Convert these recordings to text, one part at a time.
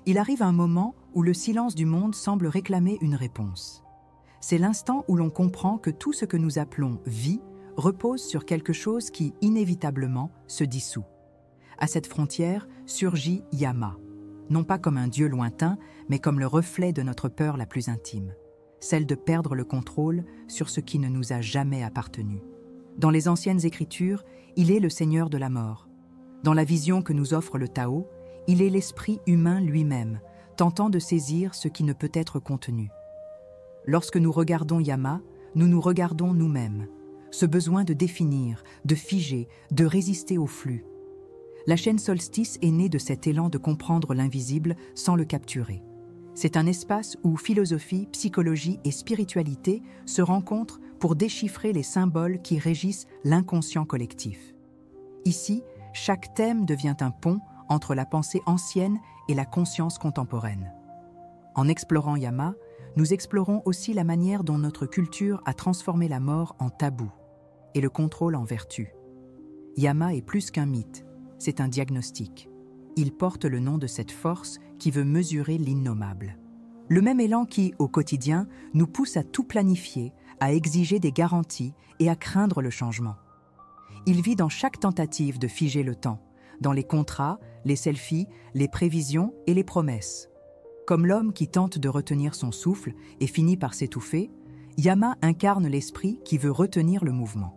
Il arrive un moment où le silence du monde semble réclamer une réponse. C'est l'instant où l'on comprend que tout ce que nous appelons vie repose sur quelque chose qui, inévitablement, se dissout. À cette frontière surgit Yama, non pas comme un dieu lointain, mais comme le reflet de notre peur la plus intime, celle de perdre le contrôle sur ce qui ne nous a jamais appartenu. Dans les anciennes écritures, il est le Seigneur de la mort. Dans la vision que nous offre le Tao, il est l'esprit humain lui-même, tentant de saisir ce qui ne peut être contenu. Lorsque nous regardons Yama, nous nous regardons nous-mêmes. Ce besoin de définir, de figer, de résister au flux. La chaîne Solstice est née de cet élan de comprendre l'invisible sans le capturer. C'est un espace où philosophie, psychologie et spiritualité se rencontrent pour déchiffrer les symboles qui régissent l'inconscient collectif. Ici, chaque thème devient un pont entre la pensée ancienne et la conscience contemporaine. En explorant Yama, nous explorons aussi la manière dont notre culture a transformé la mort en tabou et le contrôle en vertu. Yama est plus qu'un mythe, c'est un diagnostic. Il porte le nom de cette force qui veut mesurer l'innommable. Le même élan qui, au quotidien, nous pousse à tout planifier, à exiger des garanties et à craindre le changement. Il vit dans chaque tentative de figer le temps, dans les contrats, les selfies, les prévisions et les promesses. Comme l'homme qui tente de retenir son souffle et finit par s'étouffer, Yama incarne l'esprit qui veut retenir le mouvement.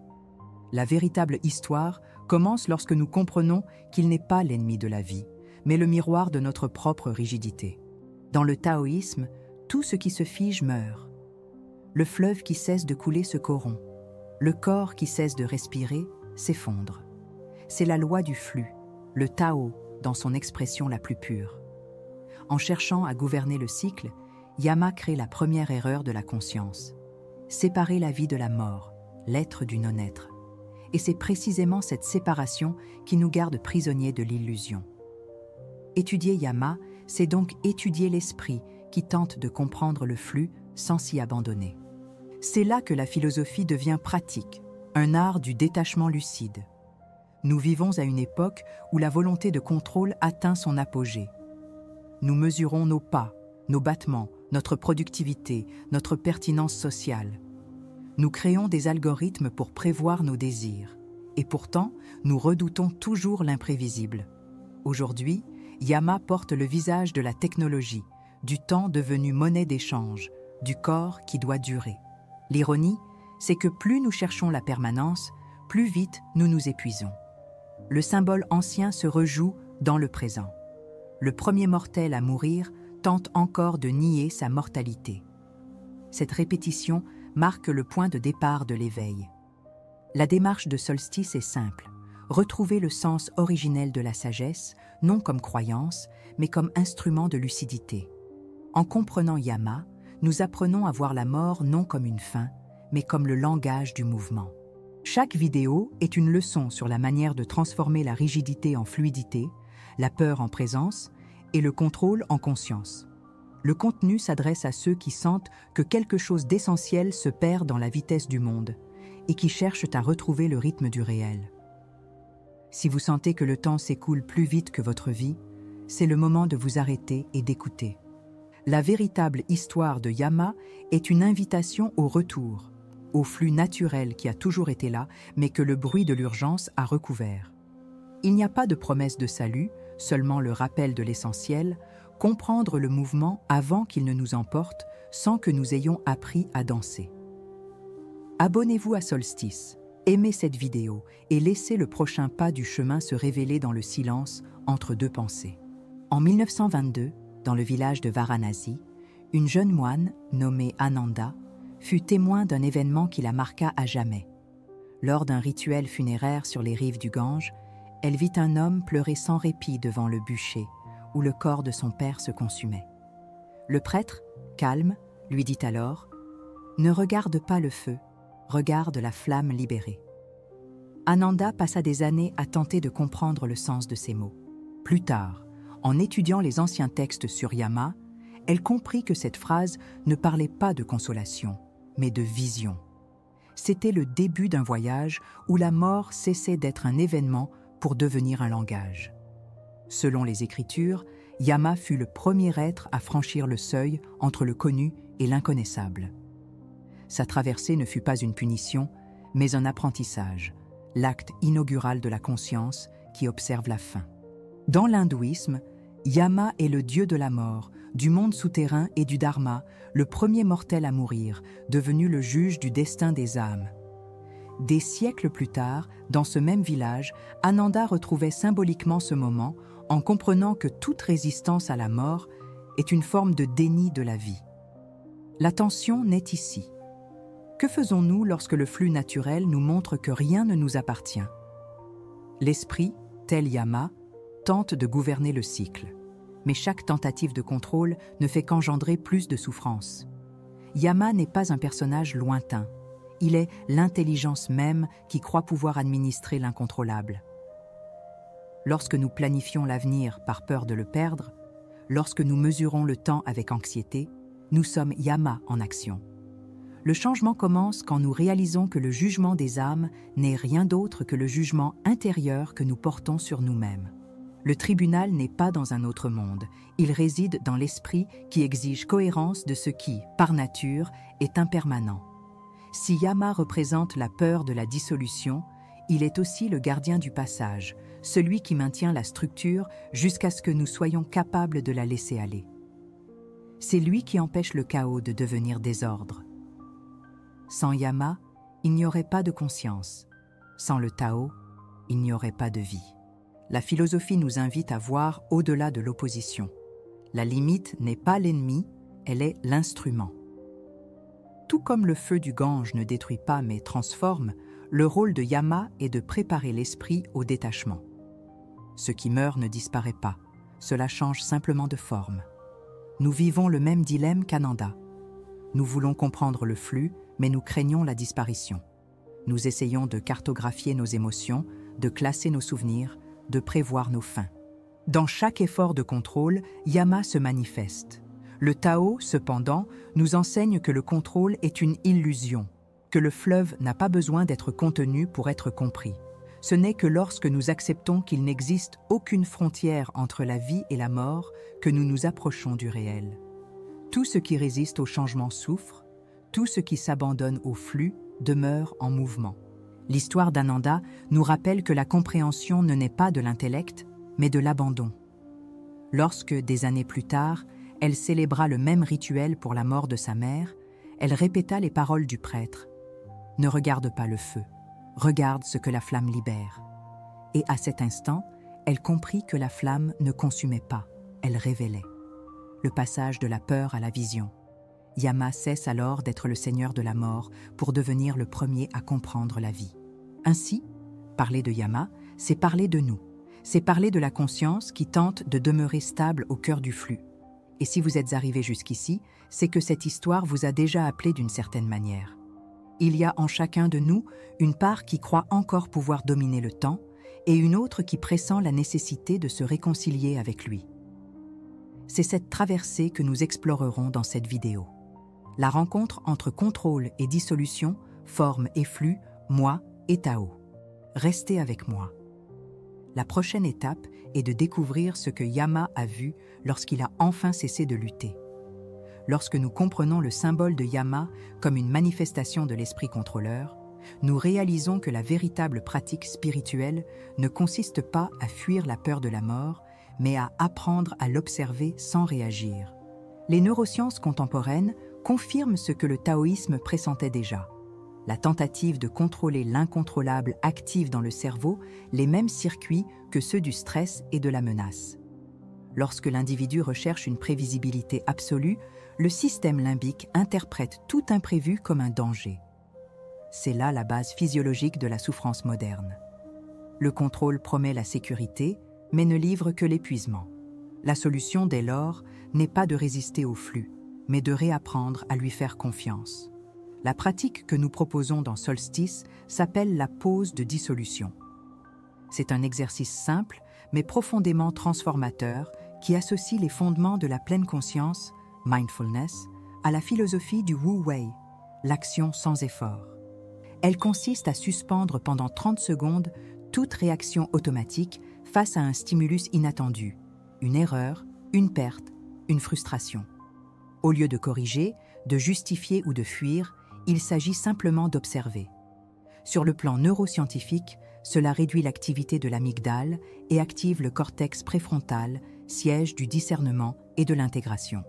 La véritable histoire commence lorsque nous comprenons qu'il n'est pas l'ennemi de la vie, mais le miroir de notre propre rigidité. Dans le taoïsme, tout ce qui se fige meurt. Le fleuve qui cesse de couler se corrompt. Le corps qui cesse de respirer s'effondre. C'est la loi du flux, le Tao dans son expression la plus pure. En cherchant à gouverner le cycle, Yama crée la première erreur de la conscience. Séparer la vie de la mort, l'être du non-être. Et c'est précisément cette séparation qui nous garde prisonniers de l'illusion. Étudier Yama, c'est donc étudier l'esprit qui tente de comprendre le flux sans s'y abandonner. C'est là que la philosophie devient pratique, un art du détachement lucide. Nous vivons à une époque où la volonté de contrôle atteint son apogée. Nous mesurons nos pas, nos battements, notre productivité, notre pertinence sociale. Nous créons des algorithmes pour prévoir nos désirs. Et pourtant, nous redoutons toujours l'imprévisible. Aujourd'hui, Yama porte le visage de la technologie, du temps devenu monnaie d'échange, du corps qui doit durer. L'ironie, c'est que plus nous cherchons la permanence, plus vite nous nous épuisons. Le symbole ancien se rejoue dans le présent. Le premier mortel à mourir tente encore de nier sa mortalité. Cette répétition marque le point de départ de l'éveil. La démarche de Solstice est simple. Retrouver le sens originel de la sagesse, non comme croyance, mais comme instrument de lucidité. En comprenant Yama, nous apprenons à voir la mort non comme une fin, mais comme le langage du mouvement. Chaque vidéo est une leçon sur la manière de transformer la rigidité en fluidité, la peur en présence et le contrôle en conscience. Le contenu s'adresse à ceux qui sentent que quelque chose d'essentiel se perd dans la vitesse du monde et qui cherchent à retrouver le rythme du réel. Si vous sentez que le temps s'écoule plus vite que votre vie, c'est le moment de vous arrêter et d'écouter. La véritable histoire de Yama est une invitation au retour, au flux naturel qui a toujours été là, mais que le bruit de l'urgence a recouvert. Il n'y a pas de promesse de salut, seulement le rappel de l'essentiel, comprendre le mouvement avant qu'il ne nous emporte sans que nous ayons appris à danser. Abonnez-vous à Solstice, aimez cette vidéo et laissez le prochain pas du chemin se révéler dans le silence entre deux pensées. En 1922, dans le village de Varanasi, une jeune moine, nommée Ananda, fut témoin d'un événement qui la marqua à jamais. Lors d'un rituel funéraire sur les rives du Gange, elle vit un homme pleurer sans répit devant le bûcher, où le corps de son père se consumait. Le prêtre, calme, lui dit alors « Ne regarde pas le feu, regarde la flamme libérée. » Ananda passa des années à tenter de comprendre le sens de ces mots. Plus tard, en étudiant les anciens textes sur Yama, elle comprit que cette phrase ne parlait pas de consolation, mais de vision. C'était le début d'un voyage où la mort cessait d'être un événement pour devenir un langage. Selon les Écritures, Yama fut le premier être à franchir le seuil entre le connu et l'inconnaissable. Sa traversée ne fut pas une punition, mais un apprentissage, l'acte inaugural de la conscience qui observe la fin. Dans l'hindouisme, Yama est le dieu de la mort, du monde souterrain et du dharma, le premier mortel à mourir, devenu le juge du destin des âmes. Des siècles plus tard, dans ce même village, Ananda retrouvait symboliquement ce moment en comprenant que toute résistance à la mort est une forme de déni de la vie. La tension naît ici. Que faisons-nous lorsque le flux naturel nous montre que rien ne nous appartient? L'esprit, tel Yama, tente de gouverner le cycle. Mais chaque tentative de contrôle ne fait qu'engendrer plus de souffrance. Yama n'est pas un personnage lointain. Il est l'intelligence même qui croit pouvoir administrer l'incontrôlable. Lorsque nous planifions l'avenir par peur de le perdre, lorsque nous mesurons le temps avec anxiété, nous sommes Yama en action. Le changement commence quand nous réalisons que le jugement des âmes n'est rien d'autre que le jugement intérieur que nous portons sur nous-mêmes. Le tribunal n'est pas dans un autre monde, il réside dans l'esprit qui exige cohérence de ce qui, par nature, est impermanent. Si Yama représente la peur de la dissolution, il est aussi le gardien du passage, celui qui maintient la structure jusqu'à ce que nous soyons capables de la laisser aller. C'est lui qui empêche le chaos de devenir désordre. Sans Yama, il n'y aurait pas de conscience. Sans le Tao, il n'y aurait pas de vie. La philosophie nous invite à voir au-delà de l'opposition. La limite n'est pas l'ennemi, elle est l'instrument. Tout comme le feu du Gange ne détruit pas mais transforme, le rôle de Yama est de préparer l'esprit au détachement. Ce qui meurt ne disparaît pas, cela change simplement de forme. Nous vivons le même dilemme qu'Ananda. Nous voulons comprendre le flux, mais nous craignons la disparition. Nous essayons de cartographier nos émotions, de classer nos souvenirs, de prévoir nos fins. Dans chaque effort de contrôle, Yama se manifeste. Le Tao, cependant, nous enseigne que le contrôle est une illusion, que le fleuve n'a pas besoin d'être contenu pour être compris. Ce n'est que lorsque nous acceptons qu'il n'existe aucune frontière entre la vie et la mort que nous nous approchons du réel. Tout ce qui résiste au changement souffre, tout ce qui s'abandonne au flux demeure en mouvement. L'histoire d'Ananda nous rappelle que la compréhension ne naît pas de l'intellect, mais de l'abandon. Lorsque, des années plus tard, elle célébra le même rituel pour la mort de sa mère, elle répéta les paroles du prêtre. « Ne regarde pas le feu, regarde ce que la flamme libère. » Et à cet instant, elle comprit que la flamme ne consumait pas, elle révélait. Le passage de la peur à la vision. Yama cesse alors d'être le seigneur de la mort pour devenir le premier à comprendre la vie. Ainsi, parler de Yama, c'est parler de nous. C'est parler de la conscience qui tente de demeurer stable au cœur du flux. Et si vous êtes arrivé jusqu'ici, c'est que cette histoire vous a déjà appelé d'une certaine manière. Il y a en chacun de nous une part qui croit encore pouvoir dominer le temps et une autre qui pressent la nécessité de se réconcilier avec lui. C'est cette traversée que nous explorerons dans cette vidéo. La rencontre entre contrôle et dissolution, forme et flux, moi et Tao. Restez avec moi. La prochaine étape est de découvrir ce que Yama a vu lorsqu'il a enfin cessé de lutter. Lorsque nous comprenons le symbole de Yama comme une manifestation de l'esprit contrôleur, nous réalisons que la véritable pratique spirituelle ne consiste pas à fuir la peur de la mort, mais à apprendre à l'observer sans réagir. Les neurosciences contemporaines confirment ce que le taoïsme pressentait déjà. La tentative de contrôler l'incontrôlable active dans le cerveau les mêmes circuits que ceux du stress et de la menace. Lorsque l'individu recherche une prévisibilité absolue, le système limbique interprète tout imprévu comme un danger. C'est là la base physiologique de la souffrance moderne. Le contrôle promet la sécurité, mais ne livre que l'épuisement. La solution, dès lors, n'est pas de résister au flux, mais de réapprendre à lui faire confiance. La pratique que nous proposons dans Solstice s'appelle la pause de dissolution. C'est un exercice simple, mais profondément transformateur, qui associe les fondements de la pleine conscience, mindfulness, à la philosophie du Wu Wei, l'action sans effort. Elle consiste à suspendre pendant 30 secondes toute réaction automatique face à un stimulus inattendu, une erreur, une perte, une frustration. Au lieu de corriger, de justifier ou de fuir, il s'agit simplement d'observer. Sur le plan neuroscientifique, cela réduit l'activité de l'amygdale et active le cortex préfrontal, siège du discernement et de l'intégration.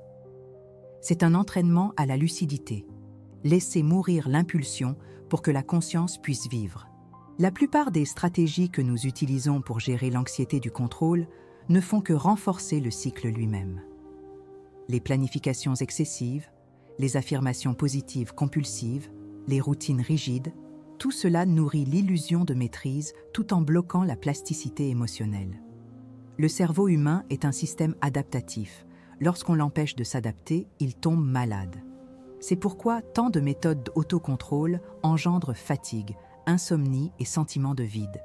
C'est un entraînement à la lucidité. Laisser mourir l'impulsion pour que la conscience puisse vivre. La plupart des stratégies que nous utilisons pour gérer l'anxiété du contrôle ne font que renforcer le cycle lui-même. Les planifications excessives, les affirmations positives compulsives, les routines rigides, tout cela nourrit l'illusion de maîtrise tout en bloquant la plasticité émotionnelle. Le cerveau humain est un système adaptatif. Lorsqu'on l'empêche de s'adapter, il tombe malade. C'est pourquoi tant de méthodes d'autocontrôle engendrent fatigue, insomnie et sentiment de vide.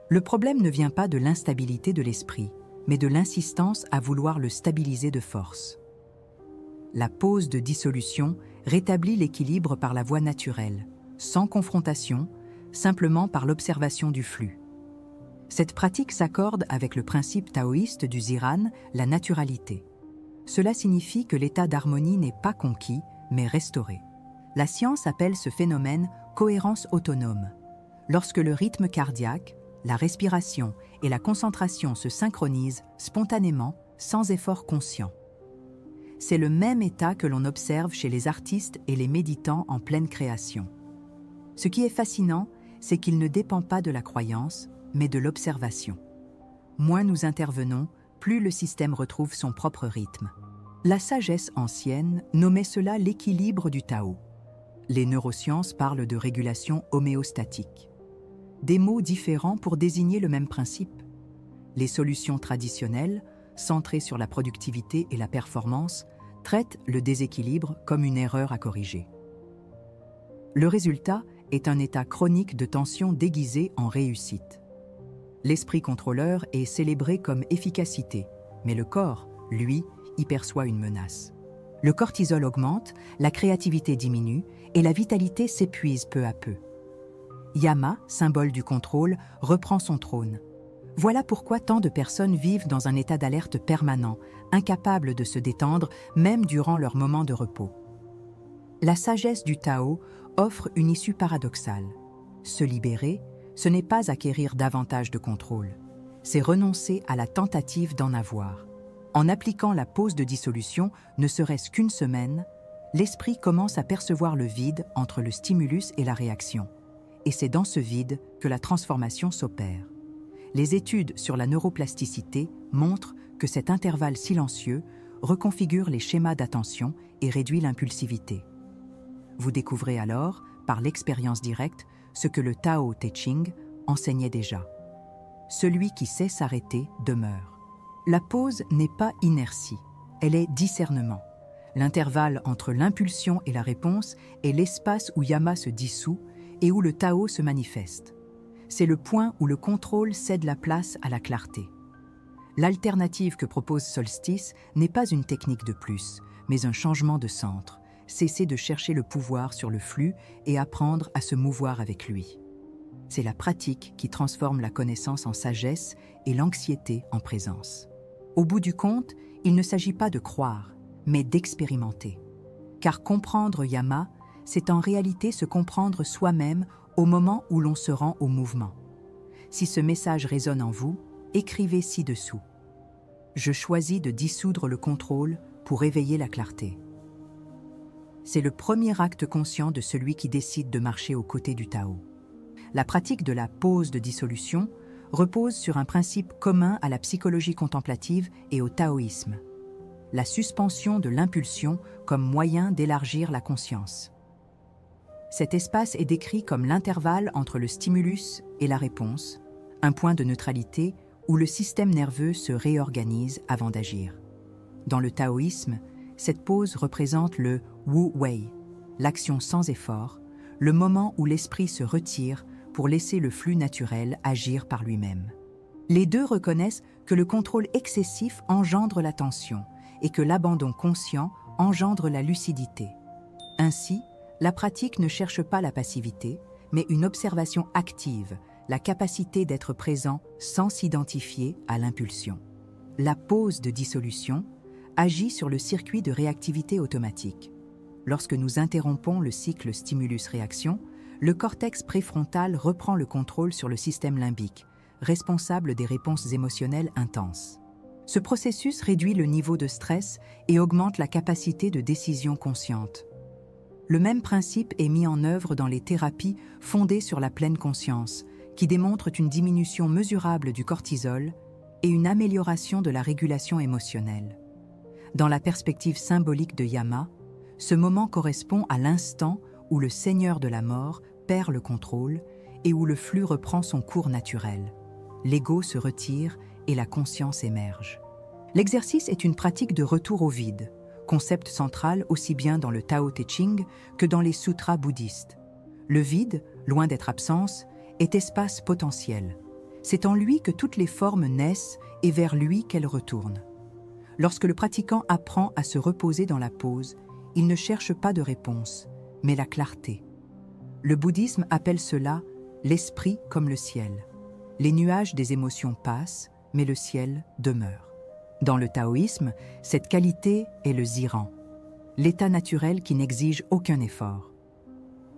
Le problème ne vient pas de l'instabilité de l'esprit, mais de l'insistance à vouloir le stabiliser de force. La pause de dissolution rétablit l'équilibre par la voie naturelle, sans confrontation, simplement par l'observation du flux. Cette pratique s'accorde avec le principe taoïste du Ziran, la naturalité. Cela signifie que l'état d'harmonie n'est pas conquis, mais restauré. La science appelle ce phénomène cohérence autonome. Lorsque le rythme cardiaque, la respiration et la concentration se synchronisent spontanément, sans effort conscient. C'est le même état que l'on observe chez les artistes et les méditants en pleine création. Ce qui est fascinant, c'est qu'il ne dépend pas de la croyance, mais de l'observation. Moins nous intervenons, plus le système retrouve son propre rythme. La sagesse ancienne nommait cela l'équilibre du Tao. Les neurosciences parlent de régulation homéostatique. Des mots différents pour désigner le même principe. Les solutions traditionnelles, centrées sur la productivité et la performance, traitent le déséquilibre comme une erreur à corriger. Le résultat est un état chronique de tension déguisé en réussite. L'esprit contrôleur est célébré comme efficacité, mais le corps, lui, y perçoit une menace. Le cortisol augmente, la créativité diminue et la vitalité s'épuise peu à peu. Yama, symbole du contrôle, reprend son trône. Voilà pourquoi tant de personnes vivent dans un état d'alerte permanent, incapables de se détendre même durant leurs moments de repos. La sagesse du Tao offre une issue paradoxale. Se libérer, ce n'est pas acquérir davantage de contrôle, c'est renoncer à la tentative d'en avoir. En appliquant la pause de dissolution, ne serait-ce qu'une semaine, l'esprit commence à percevoir le vide entre le stimulus et la réaction. Et c'est dans ce vide que la transformation s'opère. Les études sur la neuroplasticité montrent que cet intervalle silencieux reconfigure les schémas d'attention et réduit l'impulsivité. Vous découvrez alors, par l'expérience directe, ce que le Tao Te Ching enseignait déjà. Celui qui sait s'arrêter demeure. La pause n'est pas inertie, elle est discernement. L'intervalle entre l'impulsion et la réponse est l'espace où Yama se dissout et où le Tao se manifeste. C'est le point où le contrôle cède la place à la clarté. L'alternative que propose Solstice n'est pas une technique de plus, mais un changement de centre. Cesser de chercher le pouvoir sur le flux et apprendre à se mouvoir avec lui. C'est la pratique qui transforme la connaissance en sagesse et l'anxiété en présence. Au bout du compte, il ne s'agit pas de croire, mais d'expérimenter. Car comprendre Yama, c'est en réalité se comprendre soi-même au moment où l'on se rend au mouvement. Si ce message résonne en vous, écrivez ci-dessous. Je choisis de dissoudre le contrôle pour éveiller la clarté. C'est le premier acte conscient de celui qui décide de marcher aux côtés du Tao. La pratique de la pause de dissolution repose sur un principe commun à la psychologie contemplative et au taoïsme, la suspension de l'impulsion comme moyen d'élargir la conscience. Cet espace est décrit comme l'intervalle entre le stimulus et la réponse, un point de neutralité où le système nerveux se réorganise avant d'agir. Dans le taoïsme, cette pause représente le Wu Wei, l'action sans effort, le moment où l'esprit se retire pour laisser le flux naturel agir par lui-même. Les deux reconnaissent que le contrôle excessif engendre la tension et que l'abandon conscient engendre la lucidité. Ainsi, la pratique ne cherche pas la passivité, mais une observation active, la capacité d'être présent sans s'identifier à l'impulsion. La pause de dissolution, agit sur le circuit de réactivité automatique. Lorsque nous interrompons le cycle stimulus-réaction, le cortex préfrontal reprend le contrôle sur le système limbique, responsable des réponses émotionnelles intenses. Ce processus réduit le niveau de stress et augmente la capacité de décision consciente. Le même principe est mis en œuvre dans les thérapies fondées sur la pleine conscience, qui démontrent une diminution mesurable du cortisol et une amélioration de la régulation émotionnelle. Dans la perspective symbolique de Yama, ce moment correspond à l'instant où le Seigneur de la mort perd le contrôle et où le flux reprend son cours naturel. L'ego se retire et la conscience émerge. L'exercice est une pratique de retour au vide, concept central aussi bien dans le Tao Te Ching que dans les sutras bouddhistes. Le vide, loin d'être absence, est espace potentiel. C'est en lui que toutes les formes naissent et vers lui qu'elles retournent. Lorsque le pratiquant apprend à se reposer dans la pause, il ne cherche pas de réponse, mais la clarté. Le bouddhisme appelle cela l'esprit comme le ciel. Les nuages des émotions passent, mais le ciel demeure. Dans le taoïsme, cette qualité est le ziran, l'état naturel qui n'exige aucun effort.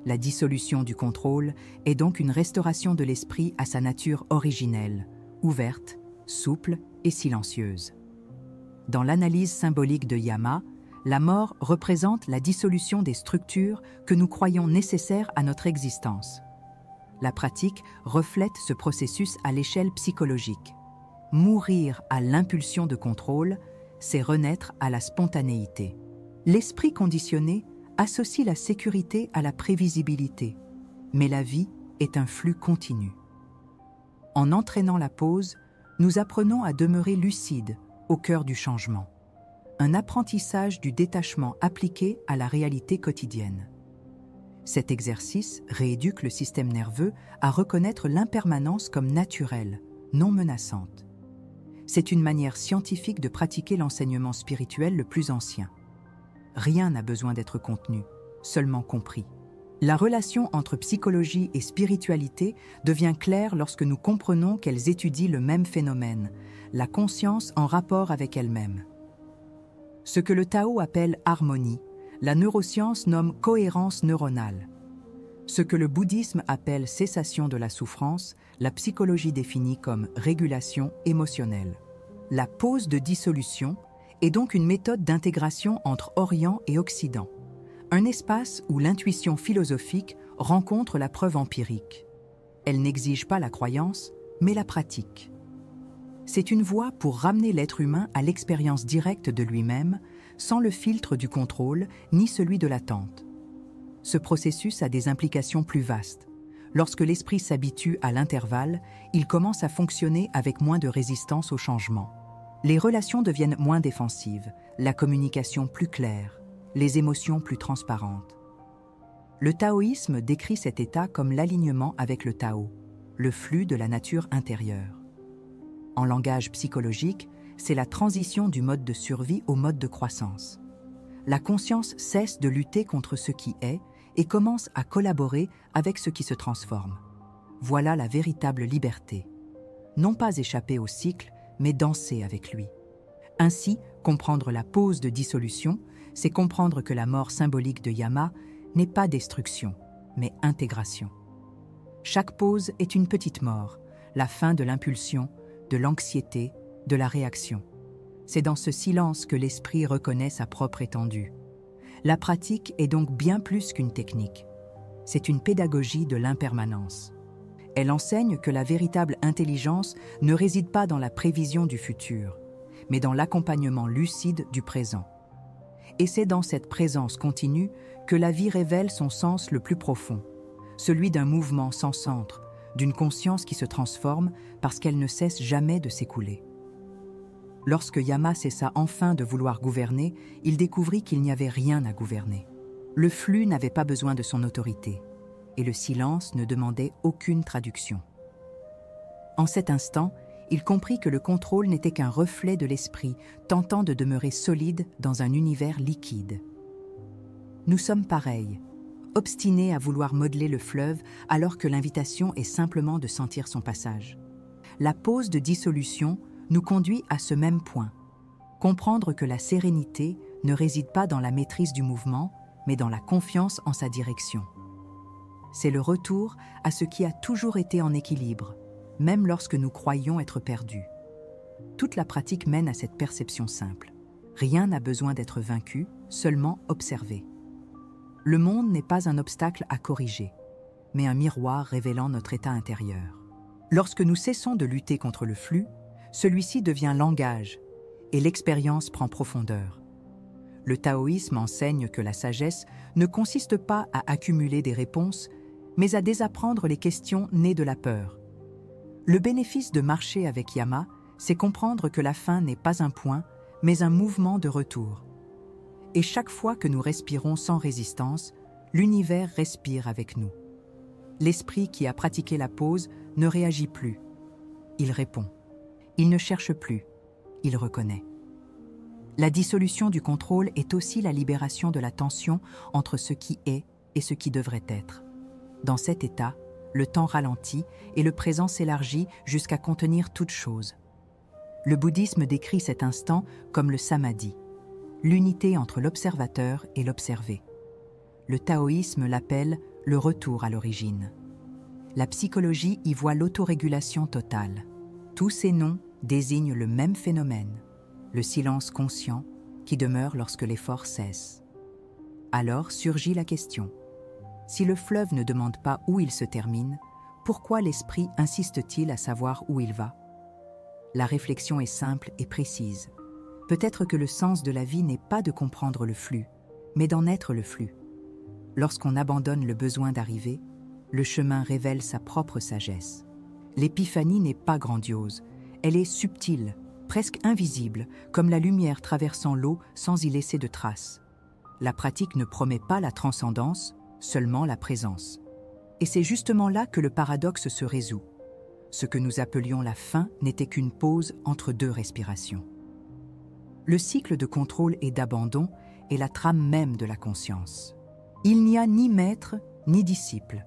La dissolution du contrôle est donc une restauration de l'esprit à sa nature originelle, ouverte, souple et silencieuse. Dans l'analyse symbolique de Yama, la mort représente la dissolution des structures que nous croyons nécessaires à notre existence. La pratique reflète ce processus à l'échelle psychologique. Mourir à l'impulsion de contrôle, c'est renaître à la spontanéité. L'esprit conditionné associe la sécurité à la prévisibilité, mais la vie est un flux continu. En entraînant la pause, nous apprenons à demeurer lucides au cœur du changement. Un apprentissage du détachement appliqué à la réalité quotidienne. Cet exercice rééduque le système nerveux à reconnaître l'impermanence comme naturelle, non menaçante. C'est une manière scientifique de pratiquer l'enseignement spirituel le plus ancien. Rien n'a besoin d'être contenu, seulement compris. La relation entre psychologie et spiritualité devient claire lorsque nous comprenons qu'elles étudient le même phénomène, la conscience en rapport avec elle-même. Ce que le Tao appelle harmonie, la neuroscience nomme cohérence neuronale. Ce que le bouddhisme appelle cessation de la souffrance, la psychologie définit comme régulation émotionnelle. La pause de dissolution est donc une méthode d'intégration entre Orient et Occident, un espace où l'intuition philosophique rencontre la preuve empirique. Elle n'exige pas la croyance, mais la pratique. C'est une voie pour ramener l'être humain à l'expérience directe de lui-même, sans le filtre du contrôle ni celui de l'attente. Ce processus a des implications plus vastes. Lorsque l'esprit s'habitue à l'intervalle, il commence à fonctionner avec moins de résistance au changement. Les relations deviennent moins défensives, la communication plus claire, les émotions plus transparentes. Le taoïsme décrit cet état comme l'alignement avec le Tao, le flux de la nature intérieure. En langage psychologique, c'est la transition du mode de survie au mode de croissance. La conscience cesse de lutter contre ce qui est et commence à collaborer avec ce qui se transforme. Voilà la véritable liberté. Non pas échapper au cycle, mais danser avec lui. Ainsi, comprendre la pause de dissolution, c'est comprendre que la mort symbolique de Yama n'est pas destruction, mais intégration. Chaque pause est une petite mort, la fin de l'impulsion, de l'anxiété, de la réaction. C'est dans ce silence que l'esprit reconnaît sa propre étendue. La pratique est donc bien plus qu'une technique. C'est une pédagogie de l'impermanence. Elle enseigne que la véritable intelligence ne réside pas dans la prévision du futur, mais dans l'accompagnement lucide du présent. Et c'est dans cette présence continue que la vie révèle son sens le plus profond, celui d'un mouvement sans centre, d'une conscience qui se transforme parce qu'elle ne cesse jamais de s'écouler. Lorsque Yama cessa enfin de vouloir gouverner, il découvrit qu'il n'y avait rien à gouverner. Le flux n'avait pas besoin de son autorité, et le silence ne demandait aucune traduction. En cet instant, il comprit que le contrôle n'était qu'un reflet de l'esprit tentant de demeurer solide dans un univers liquide. Nous sommes pareils, obstinés à vouloir modeler le fleuve alors que l'invitation est simplement de sentir son passage. La pause de dissolution nous conduit à ce même point. comprendre que la sérénité ne réside pas dans la maîtrise du mouvement, mais dans la confiance en sa direction. C'est le retour à ce qui a toujours été en équilibre, même lorsque nous croyions être perdus. Toute la pratique mène à cette perception simple. Rien n'a besoin d'être vaincu, seulement observé. Le monde n'est pas un obstacle à corriger, mais un miroir révélant notre état intérieur. Lorsque nous cessons de lutter contre le flux, celui-ci devient langage et l'expérience prend profondeur. Le taoïsme enseigne que la sagesse ne consiste pas à accumuler des réponses, mais à désapprendre les questions nées de la peur. Le bénéfice de marcher avec Yama, c'est comprendre que la fin n'est pas un point, mais un mouvement de retour. Et chaque fois que nous respirons sans résistance, l'univers respire avec nous. L'esprit qui a pratiqué la pause ne réagit plus. Il répond. Il ne cherche plus. Il reconnaît. La dissolution du contrôle est aussi la libération de la tension entre ce qui est et ce qui devrait être. Dans cet état, le temps ralentit et le présent s'élargit jusqu'à contenir toute chose. Le bouddhisme décrit cet instant comme le samadhi, l'unité entre l'observateur et l'observé. Le taoïsme l'appelle le retour à l'origine. La psychologie y voit l'autorégulation totale. Tous ces noms désignent le même phénomène, le silence conscient qui demeure lorsque l'effort cesse. Alors surgit la question. Si le fleuve ne demande pas où il se termine, pourquoi l'esprit insiste-t-il à savoir où il va? La réflexion est simple et précise. Peut-être que le sens de la vie n'est pas de comprendre le flux, mais d'en être le flux. Lorsqu'on abandonne le besoin d'arriver, le chemin révèle sa propre sagesse. L'épiphanie n'est pas grandiose, elle est subtile, presque invisible, comme la lumière traversant l'eau sans y laisser de traces. La pratique ne promet pas la transcendance, seulement la présence. Et c'est justement là que le paradoxe se résout. Ce que nous appelions la fin n'était qu'une pause entre deux respirations. Le cycle de contrôle et d'abandon est la trame même de la conscience. Il n'y a ni maître ni disciple,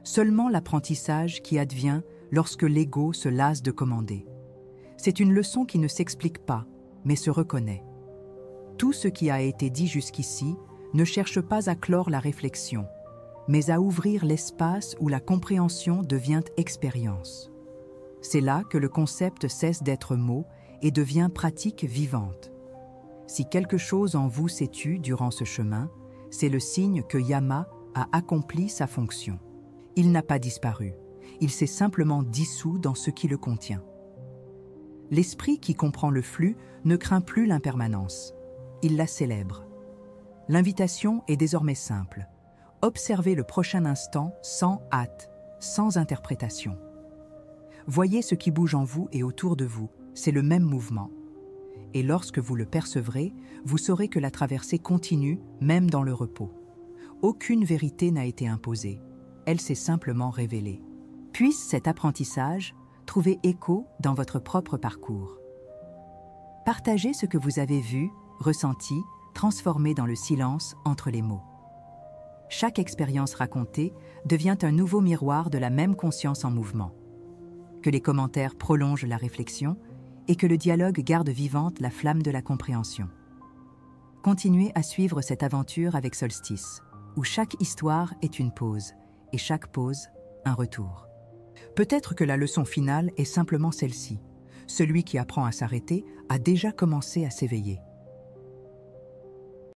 seulement l'apprentissage qui advient lorsque l'ego se lasse de commander. C'est une leçon qui ne s'explique pas, mais se reconnaît. Tout ce qui a été dit jusqu'ici ne cherche pas à clore la réflexion, mais à ouvrir l'espace où la compréhension devient expérience. C'est là que le concept cesse d'être mot et devient pratique vivante. Si quelque chose en vous s'est tu durant ce chemin, c'est le signe que Yama a accompli sa fonction. Il n'a pas disparu, il s'est simplement dissous dans ce qui le contient. L'esprit qui comprend le flux ne craint plus l'impermanence, il la célèbre. L'invitation est désormais simple. Observez le prochain instant sans hâte, sans interprétation. Voyez ce qui bouge en vous et autour de vous, c'est le même mouvement. Et lorsque vous le percevrez, vous saurez que la traversée continue, même dans le repos. Aucune vérité n'a été imposée, elle s'est simplement révélée. Puisse cet apprentissage trouver écho dans votre propre parcours. Partagez ce que vous avez vu, ressenti, transformé dans le silence entre les mots. Chaque expérience racontée devient un nouveau miroir de la même conscience en mouvement. Que les commentaires prolongent la réflexion et que le dialogue garde vivante la flamme de la compréhension. Continuez à suivre cette aventure avec Solstice, où chaque histoire est une pause et chaque pause un retour. Peut-être que la leçon finale est simplement celle-ci. Celui qui apprend à s'arrêter a déjà commencé à s'éveiller.